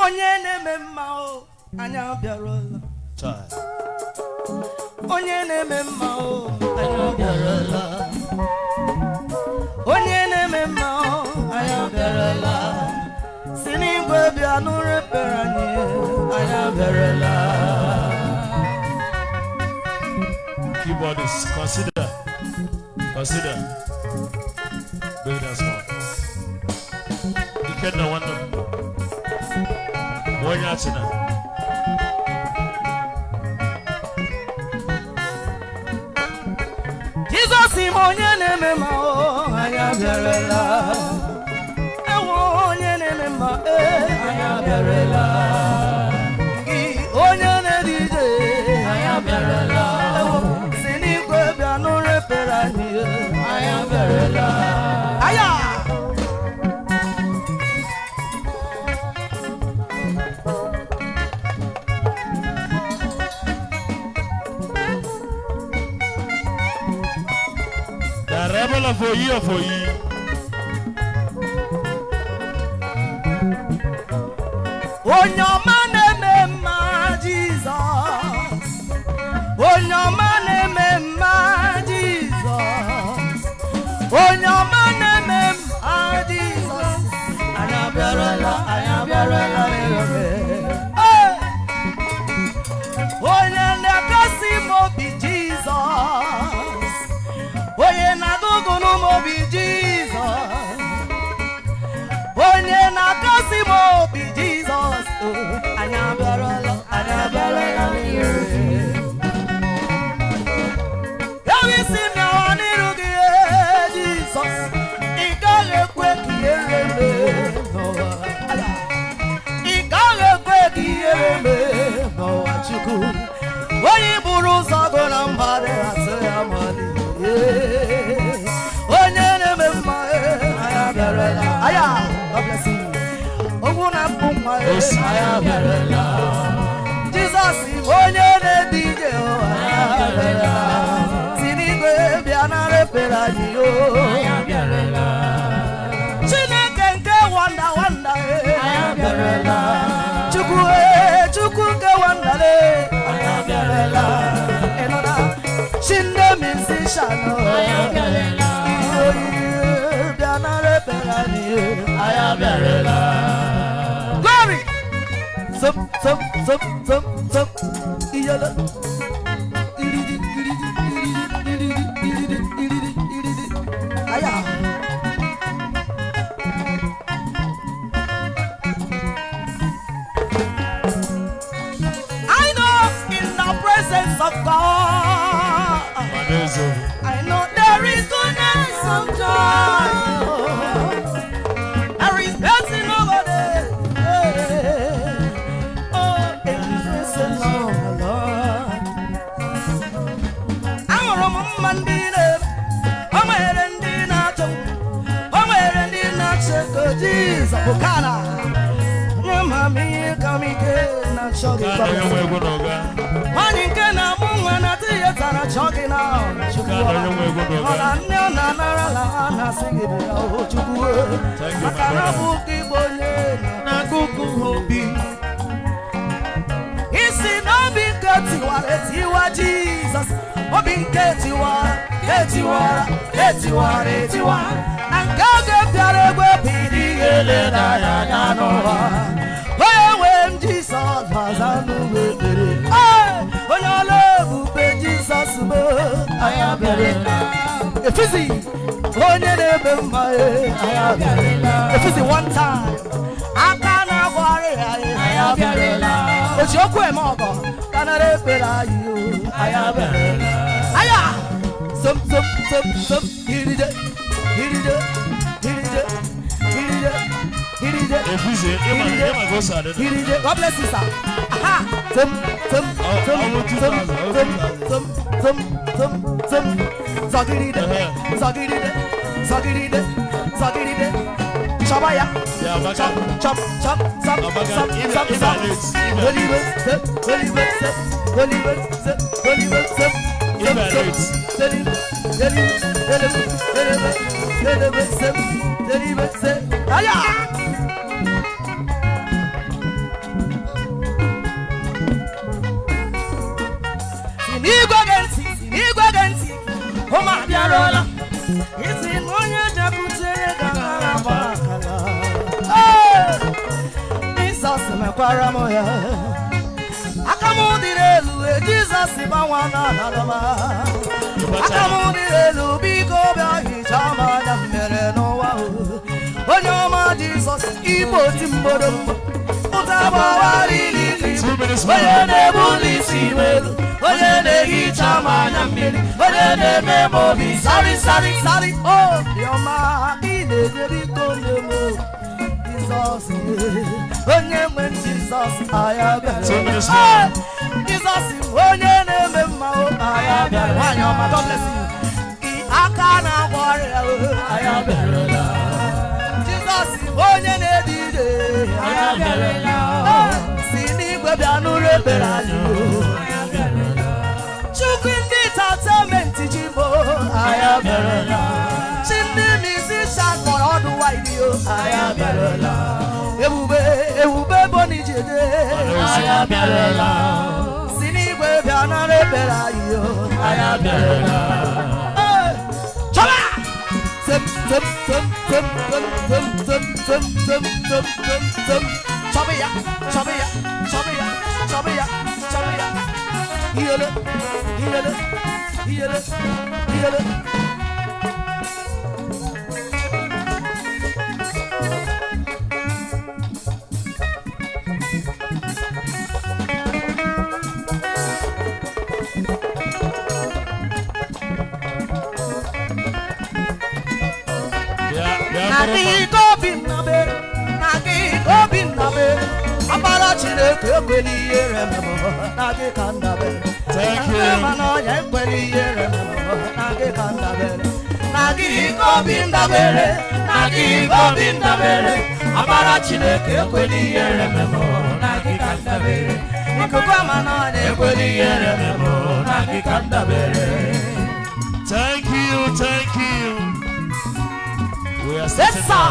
onye na-eme mma o anya bịarụla onye na-eme mma o anya bịarụla onye na-eme mma o anya bịarụla si n'igwe bịa nụrụ ekpere anyị anya bịarụla. Keyboardist, consider big and small. You can't want them. One yachina. Jesus is onye na-eme ma o anya bịarụla. Ewo onye na-eme ma anya bịarụla. Onye na-edije anya bịarụla. Si n'igwe bịa nụrụ ekpere anyị anya bịarụla. Aya! For you. Onyoma na-eme mma Jesus. Onyoma na-eme mma Jesus. Onyoma na-eme mma Jesus. Anya bịarụla onye na-akasị m obi Jesus. Onye na-agụgụ n'obi Jesus. Onye na-akasị m obi Jesus. Anya bịarụla isi m ya n'iru gị Jesus. Ị gaghị ekwe ka ihere mee n'ụwa. Ị gaghị ekwe ka ihere mee n'ụwa Chukwu. Onye buru ụzọ gụ na mmadụ atụ ya mmadụ. Onye na-eme mma anya bịarụla. Aya, God bless you. Ogwu na-akpụ mma anya bịarụla. Jizọs onye na-ede ije anya bịarụla. Si n'igwe bịa nara ekpere anyị anya bịarụla. Chineke nke wanda anya bịarụla. Chukwu nke wanda anya bịarụla. Chinde musician anya bịarụla. Bịa nara ekpere anyị anya bịarụla. Glory! Zop iyala. Aya. I know in the presence of God, I know there is goodness of God. There is blessing over there. Oh, in the presence of the Lord. I'm a Roman Mandina. I'm a Rendina. I'm a Rendina. Jesus. Bukana. Mami, come again. Not shocking. Money can have one at the theater. Shocking out. Jesus, and God gave when Jesus was on the way, when your love Jesus, I am very if it's one time, I can't worry. I am very but your quemogo, can I repay you? I am very some, here it God bless you, sir. Aha! Zagiride. Shabaya. Chop. mekwara mo ya akamu direlu Jesus bawana nalama akamu direlu biko bia hichama na mere no wa onyoma Jesus ibo timbodo utabawari lili oyene bulisi welu oyene hichama na mere oyene memobi sari oh yoma ile biko nemo Jesus, when Jesus, I am Jesus, when your name is I am God bless you. I can't worry, I am Jesus, when your name is I am Sini Babiano Rebellion. Chukwindi Tatamen Tijibo, I am Chindi musician for all the white you, I am Ewube boni jede, I am Berela. Sini Babiano Rebellion, I am Berela. Chola! Nagi go binabe, abala chile kweli yere memo, nagi kandabe. Thank you. Mano ye kweli yere memo, nagi kandabe. Nagi go binabe, abala chile kweli yere memo, nagi kandabe. Ikokwa mano ye kweli yere memo, nagi kandabe. Thank you. We are Yes, sir.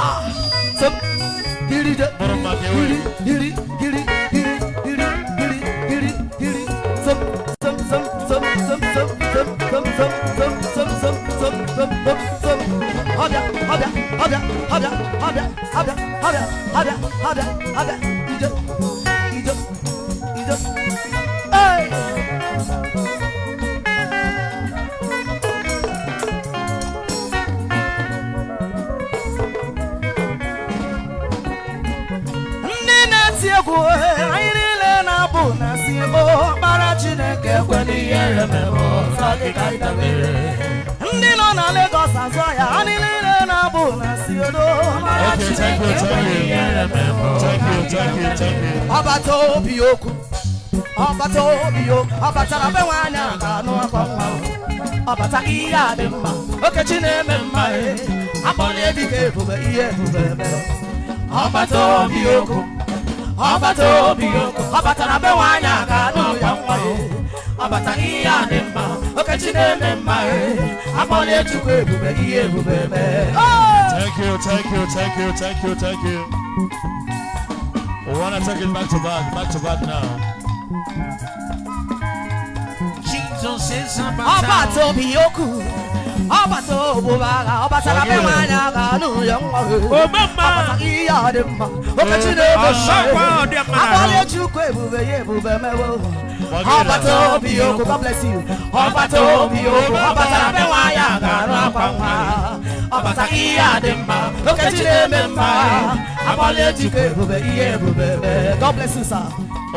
Ndi no na Lagos azoya anile na bu na siodo Thank you. Abato bioku abatara be wanya ga no akwa abata iya de mma okechi na eme mma abole edike bube iye bube me abato bioku abatara be wanya ga no akwa abata iya de mma okechi na eme mma abole edike bube iye bube me. Thank you. We want to take it back to that now. Jesus is Abato Bioku, Abato Bubaga, Abatara Bewanya, Ganu, young Abata Iadema, Okachine, Abale Chukwe, Abato Bioku, God bless you. Abato Bioku, Abatara Bewanya, Ganu, Abata Iadema, Okachine, Abale Chukwe, God bless you, sir. Oh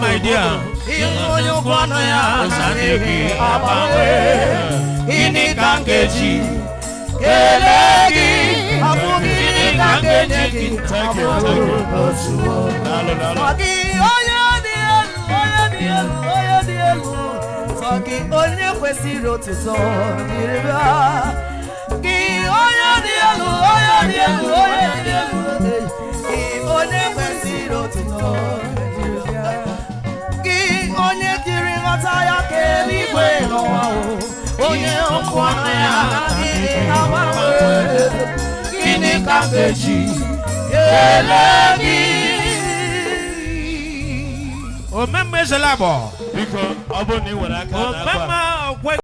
my dear. Kelegi, amugini kangenegi, Thank you. Saki onye kwesịrị otuto dịrịba. Gị onye dị elu, gị onye kwesịrị otuto dịrịba. Gị onye kiri nghọta ya ka eluigwe n'ụwa o. onye ọkwọnụ ya gịnị na-agbanwe gịnị ka m ga-eji kelee gị omemme zelabo biko ọ bụ na ị nwere aka na akwa